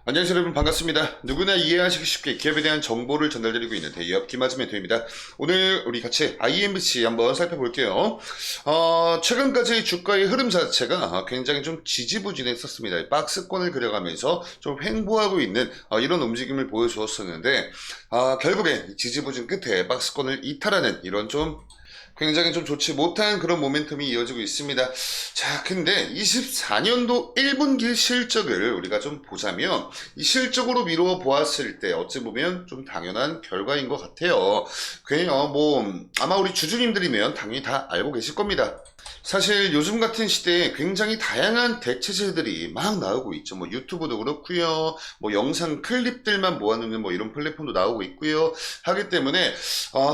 안녕하세요 여러분, 반갑습니다. 누구나 이해하시기 쉽게 기업에 대한 정보를 전달드리고 있는 대기업 김아즈 멘토입니다. 오늘 우리 같이 IMBC 한번 살펴볼게요. 최근까지 주가의 흐름 자체가 굉장히 좀 지지부진했었습니다. 박스권을 그려가면서 좀 횡보하고 있는 이런 움직임을 보여주었었는데, 결국에 지지부진 끝에 박스권을 이탈하는 이런 좀 굉장히 좀 좋지 못한 그런 모멘텀이 이어지고 있습니다. 자, 근데 24년도 1분기 실적을 우리가 좀 보자면, 이 실적으로 미루어 보았을 때 어찌 보면 좀 당연한 결과인 것 같아요. 그냥 아마 우리 주주님들이면 당연히 다 알고 계실 겁니다. 사실 요즘 같은 시대에 굉장히 다양한 대체제들이 막 나오고 있죠. 뭐 유튜브도 그렇고요. 뭐 영상 클립들만 모아놓는 뭐 이런 플랫폼도 나오고 있고요. 하기 때문에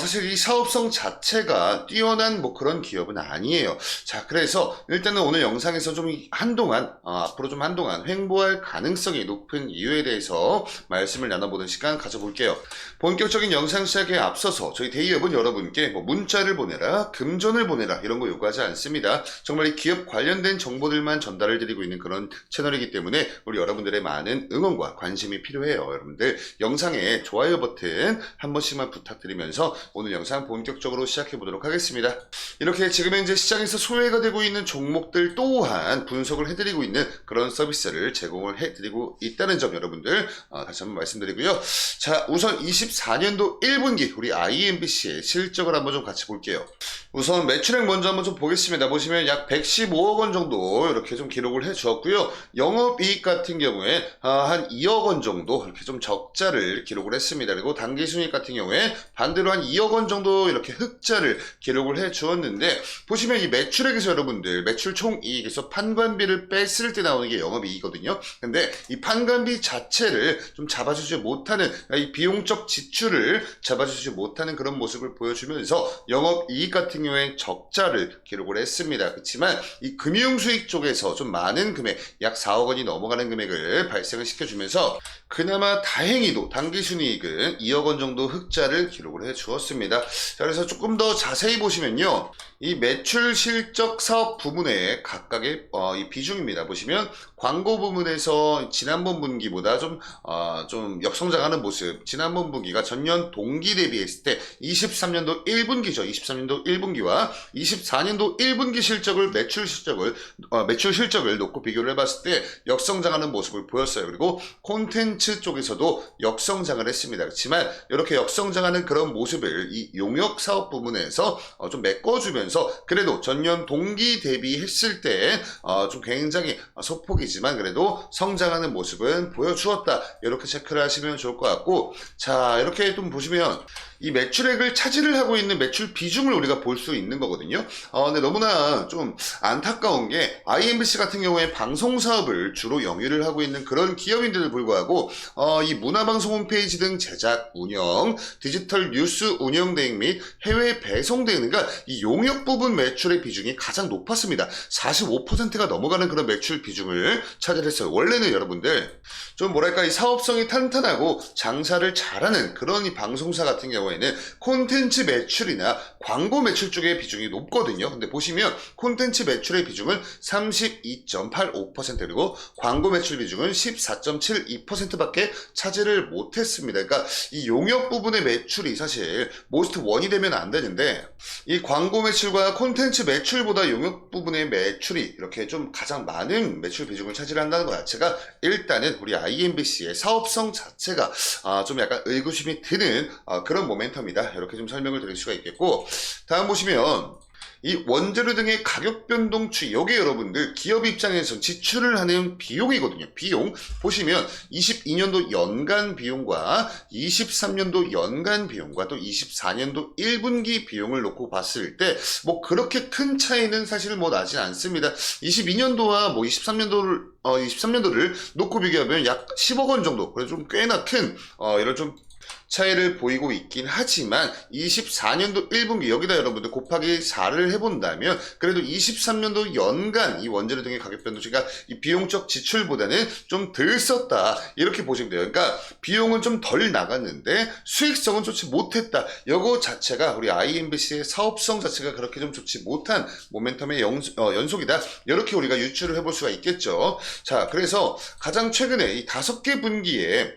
사실 이 사업성 자체가 뛰어난 뭐 그런 기업은 아니에요. 자, 그래서 일단은 오늘 영상에서 좀 한동안 앞으로 좀 한동안 횡보할 가능성이 높은 이유에 대해서 말씀을 나눠보는 시간 가져볼게요. 본격적인 영상 시작에 앞서서 저희 대기업은 여러분께 뭐 문자를 보내라, 금전을 보내라 이런 거 요구하지 않습니다. 정말 이 기업 관련된 정보들만 전달을 드리고 있는 그런 채널이기 때문에 우리 여러분들의 많은 응원과 관심이 필요해요. 여러분들 영상에 좋아요 버튼 한 번씩만 부탁드리면서 오늘 영상 본격적으로 시작해 보도록 하겠습니다. 이렇게 지금 현재 시장에서 소외가 되고 있는 종목들 또한 분석을 해드리고 있는 그런 서비스를 제공을 해드리고 있다는 점 여러분들 다시 한번 말씀드리고요. 자, 우선 24년도 1분기 우리 IMBC의 실적을 한번 좀 같이 볼게요. 우선 매출액 먼저 한번 좀 보겠습니다. 보시면 약 115억 원 정도 이렇게 좀 기록을 해 주었고요. 영업이익 같은 경우에 한 2억 원 정도 이렇게 좀 적자를 기록을 했습니다. 그리고 당기순이익 같은 경우에 반대로 한 2억 원 정도 이렇게 흑자를 기록을 해 주었는데, 보시면 이 매출액에서 여러분들 매출 총이익에서 판관비를 뺐을 때 나오는 게 영업이익이거든요. 근데 이 판관비 자체를 좀 잡아주지 못하는, 이 비용적 지출을 잡아주지 못하는 그런 모습을 보여주면서 영업이익 같은 경우에 적자를 기록을 했습니다. 그렇지만 이 금융수익 쪽에서 좀 많은 금액, 약 4억 원이 넘어가는 금액을 발생을 시켜주면서 그나마 다행히도 당기순이익은 2억 원 정도 흑자를 기록을 해 주었습니다. 자, 그래서 조금 더 자세히 보시면요, 이 매출 실적 사업 부문의 각각의 이 비중입니다. 보시면 광고 부문에서 지난번 분기보다 좀 역성장하는 모습, 지난번 분기가 전년 동기 대비했을 때 23년도 1분기죠. 23년도 1분기와 24년도 1분기 실적을 매출 실적을 놓고 비교를 해봤을 때 역성장하는 모습을 보였어요. 그리고 콘텐츠 쪽에서도 역성장을 했습니다. 그렇지만 이렇게 역성장하는 그런 모습을 이 용역 사업 부문에서 좀 메꿔주면서 그래도 전년 동기 대비했을 때 좀 굉장히 소폭이지만 그래도 성장하는 모습은 보여주었다. 이렇게 체크를 하시면 좋을 것 같고, 자, 이렇게 좀 보시면 이 매출액을 차지를 하고 있는 매출 비중을 우리가 볼 수 있는 거거든요. 근데 너무나 좀 안타까운 게 IMBC 같은 경우에 방송 사업을 주로 영위를 하고 있는 그런 기업인데도 불구하고 이 문화방송 홈페이지 등 제작, 운영, 디지털 뉴스 운영 대행 및 해외 배송 대행, 그러니까 이 용역 부분 매출의 비중이 가장 높았습니다. 45%가 넘어가는 그런 매출 비중을 차지했어요. 원래는 여러분들 좀 뭐랄까, 이 사업성이 탄탄하고 장사를 잘하는 그런 이 방송사 같은 경우에는 콘텐츠 매출이나 광고 매출 쪽의 비중이 높거든요. 근데 보시면 콘텐츠 매출의 비중은 32.85% 그리고 광고 매출 비중은 14.72%밖에 차지를 못했습니다. 그러니까 이 용역 부분의 매출이 사실 모스트 원이 되면 안 되는데, 이 광고 매출과 콘텐츠 매출보다 용역 부분의 매출이 이렇게 좀 가장 많은 매출 비중을 차지한다는 것 자체가 일단은 우리 IMBC의 사업성 자체가 좀 약간 의구심이 드는 그런 모멘텀이다. 이렇게 좀 설명을 드릴 수가 있겠고, 다음 보시면 이 원재료 등의 가격 변동 추이, 여기 여러분들 기업 입장에서 지출을 하는 비용이거든요. 비용 보시면 22년도 연간 비용과 23년도 연간 비용과 또 24년도 1분기 비용을 놓고 봤을 때 뭐 그렇게 큰 차이는 사실 뭐 나지 않습니다. 22년도와 뭐 23년도를 놓고 비교하면 약 10억 원 정도, 그래서 좀 꽤나 큰 이런 좀 차이를 보이고 있긴 하지만 24년도 1분기 여기다 여러분들 곱하기 4를 해본다면 그래도 23년도 연간 이 원재료 등의 가격 변동치가 이 비용적 지출보다는 좀 덜 썼다 이렇게 보시면 돼요. 그러니까 비용은 좀 덜 나갔는데 수익성은 좋지 못했다. 이거 자체가 우리 IMBC의 사업성 자체가 그렇게 좀 좋지 못한 모멘텀의 연속이다. 이렇게 우리가 유추를 해볼 수가 있겠죠. 자, 그래서 가장 최근에 이 5개 분기에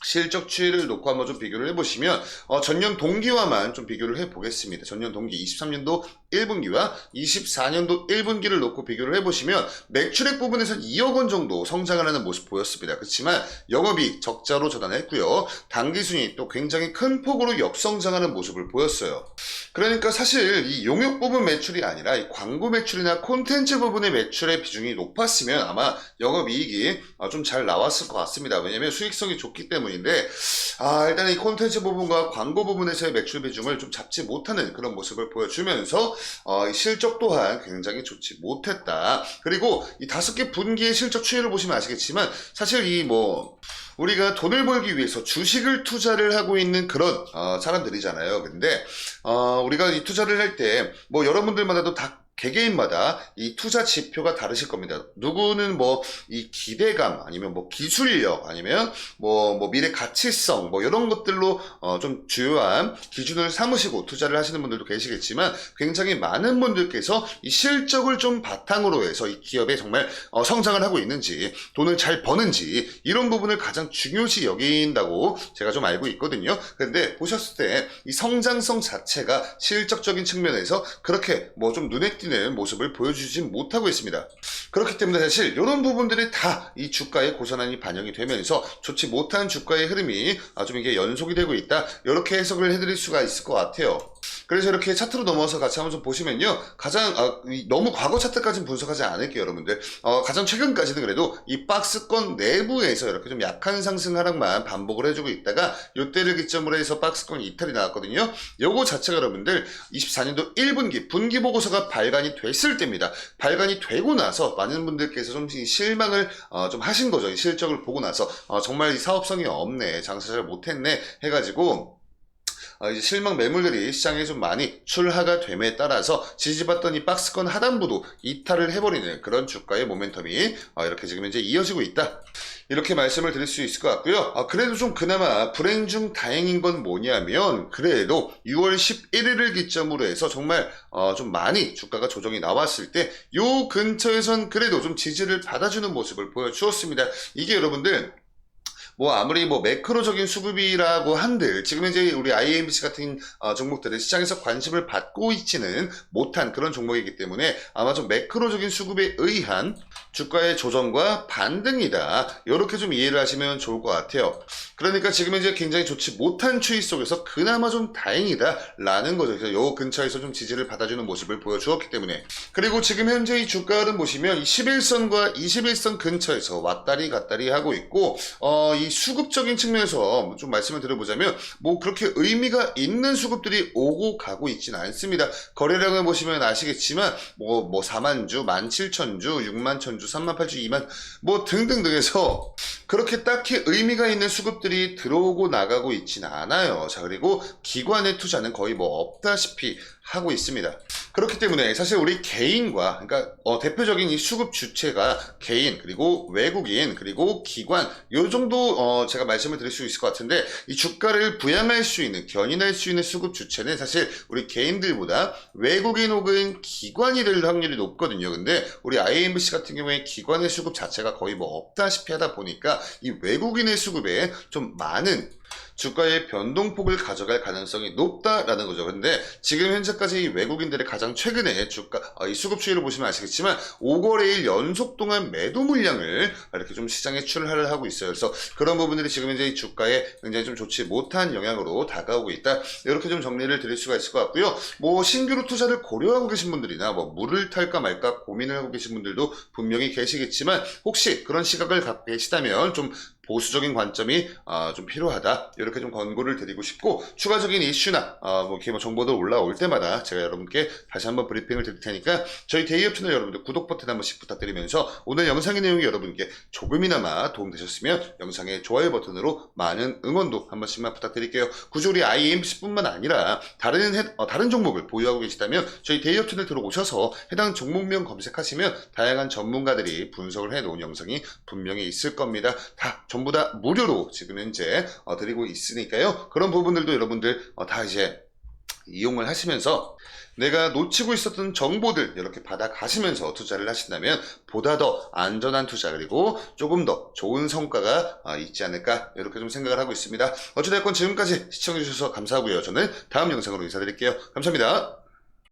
실적 추이를 놓고 한번 좀 비교를 해보시면 전년 동기와만 좀 비교를 해보겠습니다. 전년 동기 23년도 1분기와 24년도 1분기를 놓고 비교를 해보시면 매출액 부분에서 2억 원 정도 성장을 하는 모습 보였습니다. 그렇지만 영업이 적자로 전환했고요. 당기순이 또 굉장히 큰 폭으로 역성장하는 모습을 보였어요. 그러니까 사실 이 용역 부분 매출이 아니라 이 광고 매출이나 콘텐츠 부분의 매출의 비중이 높았으면 아마 영업이익이 좀 잘 나왔을 것 같습니다. 왜냐면 수익성이 좋기 때문인데 일단 이 콘텐츠 부분과 광고 부분에서의 매출 비중을 좀 잡지 못하는 그런 모습을 보여주면서 실적 또한 굉장히 좋지 못했다. 그리고 이 5개 분기의 실적 추이를 보시면 아시겠지만 사실 우리가 돈을 벌기 위해서 주식을 투자를 하고 있는 그런 사람들이잖아요. 근데 우리가 이 투자를 할 때 여러분들마다도 다 개개인마다 이 투자 지표가 다르실 겁니다. 누구는 이 기대감, 아니면 기술력, 아니면 미래 가치성, 이런 것들로 좀 주요한 기준을 삼으시고 투자를 하시는 분들도 계시겠지만 굉장히 많은 분들께서 이 실적을 좀 바탕으로 해서 이 기업에 정말 성장을 하고 있는지, 돈을 잘 버는지, 이런 부분을 가장 중요시 여긴다고 제가 좀 알고 있거든요. 근데 보셨을 때 이 성장성 자체가 실적적인 측면에서 그렇게 좀 눈에 띄는 모습을 보여주지 못하고 있습니다. 그렇기 때문에 사실 이런 부분들이 다 이 주가의 고스란히 반영이 되면서 좋지 못한 주가의 흐름이 좀 이게 연속이 되고 있다. 이렇게 해석을 해드릴 수가 있을 것 같아요. 그래서 이렇게 차트로 넘어서 같이 한번 좀 보시면요. 가장 너무 과거 차트까지는 분석하지 않을게요, 여러분들. 가장 최근까지는 그래도 이 박스권 내부에서 이렇게 좀 약한 상승 하락만 반복을 해주고 있다가 이때를 기점으로 해서 박스권 이탈이 나왔거든요. 요거 자체가 여러분들 24년도 1분기 분기 보고서가 발간이 됐을 때입니다. 발간이 되고 나서 많은 분들께서 좀 실망을 좀 하신 거죠. 이 실적을 보고 나서 정말 이 사업성이 없네, 장사 잘 못했네 해가지고 이제 실망 매물들이 시장에 좀 많이 출하가 됨에 따라서 지지받던 이 박스권 하단부도 이탈을 해버리는 그런 주가의 모멘텀이 이렇게 지금 현재 이어지고 있다. 이렇게 말씀을 드릴 수 있을 것 같고요. 그래도 좀 그나마 불행 중 다행인 건 뭐냐면 그래도 6월 11일을 기점으로 해서 정말 좀 많이 주가가 조정이 나왔을 때 요 근처에선 그래도 좀 지지를 받아주는 모습을 보여주었습니다. 이게 여러분들 아무리 매크로적인 수급이라고 한들 지금 현재 우리 IMBC 같은 종목들은 시장에서 관심을 받고 있지는 못한 그런 종목이기 때문에 아마 좀 매크로적인 수급에 의한 주가의 조정과 반등이다. 이렇게 좀 이해를 하시면 좋을 것 같아요. 그러니까 지금 현재 굉장히 좋지 못한 추이 속에서 그나마 좀 다행이다 라는 거죠. 그래서 요 근처에서 좀 지지를 받아주는 모습을 보여주었기 때문에. 그리고 지금 현재 이 주가 흐름 보시면 11선과 21선 근처에서 왔다리 갔다리 하고 있고 이 수급적인 측면에서 좀 말씀을 드려보자면 그렇게 의미가 있는 수급들이 오고 가고 있지는 않습니다. 거래량을 보시면 아시겠지만 4만주, 17,000주, 61,000주, 38,000주, 2만 등등등 해서 그렇게 딱히 의미가 있는 수급들이 들어오고 나가고 있지는 않아요. 자, 그리고 기관의 투자는 거의 없다시피 하고 있습니다. 그렇기 때문에 사실 우리 개인과 그러니까 대표적인 이 수급 주체가 개인, 그리고 외국인, 그리고 기관 요 정도 제가 말씀을 드릴 수 있을 것 같은데 이 주가를 부양할 수 있는, 견인할 수 있는 수급 주체는 사실 우리 개인들보다 외국인 혹은 기관이 될 확률이 높거든요. 근데 우리 IMBC 같은 경우에 기관의 수급 자체가 거의 없다시피 하다 보니까 이 외국인의 수급에 좀 많은 주가의 변동폭을 가져갈 가능성이 높다라는 거죠. 근데 지금 현재까지 이 외국인들의 가장 최근에 주가 이 수급 추이를 보시면 아시겠지만 5거래일 연속 동안 매도 물량을 이렇게 좀 시장에 출하를 하고 있어요. 그래서 그런 부분들이 지금 현재 이 주가에 굉장히 좀 좋지 못한 영향으로 다가오고 있다. 이렇게 좀 정리를 드릴 수가 있을 것 같고요. 신규로 투자를 고려하고 계신 분들이나 물을 탈까 말까 고민을 하고 계신 분들도 분명히 계시겠지만 혹시 그런 시각을 갖고 계시다면 좀 보수적인 관점이 좀 필요하다. 이렇게 좀 권고를 드리고 싶고, 추가적인 이슈나 뭐 이렇게 뭐 정보들 올라올 때마다 제가 여러분께 다시 한번 브리핑을 드릴 테니까 저희 데이업 채널 여러분들 구독 버튼 한 번씩 부탁드리면서, 오늘 영상의 내용이 여러분께 조금이나마 도움되셨으면 영상의 좋아요 버튼으로 많은 응원도 한 번씩만 부탁드릴게요. 굳이 우리 IMC뿐만 아니라 다른 종목을 보유하고 계시다면 저희 데이업 채널 들어오셔서 해당 종목명 검색하시면 다양한 전문가들이 분석을 해놓은 영상이 분명히 있을 겁니다. 다 전부 다 무료로 지금 현재 드리고 있으니까요. 그런 부분들도 여러분들 다 이제 이용을 하시면서 내가 놓치고 있었던 정보들 이렇게 받아가시면서 투자를 하신다면 보다 더 안전한 투자, 그리고 조금 더 좋은 성과가 있지 않을까, 이렇게 좀 생각을 하고 있습니다. 어찌됐건 지금까지 시청해주셔서 감사하고요. 저는 다음 영상으로 인사드릴게요. 감사합니다.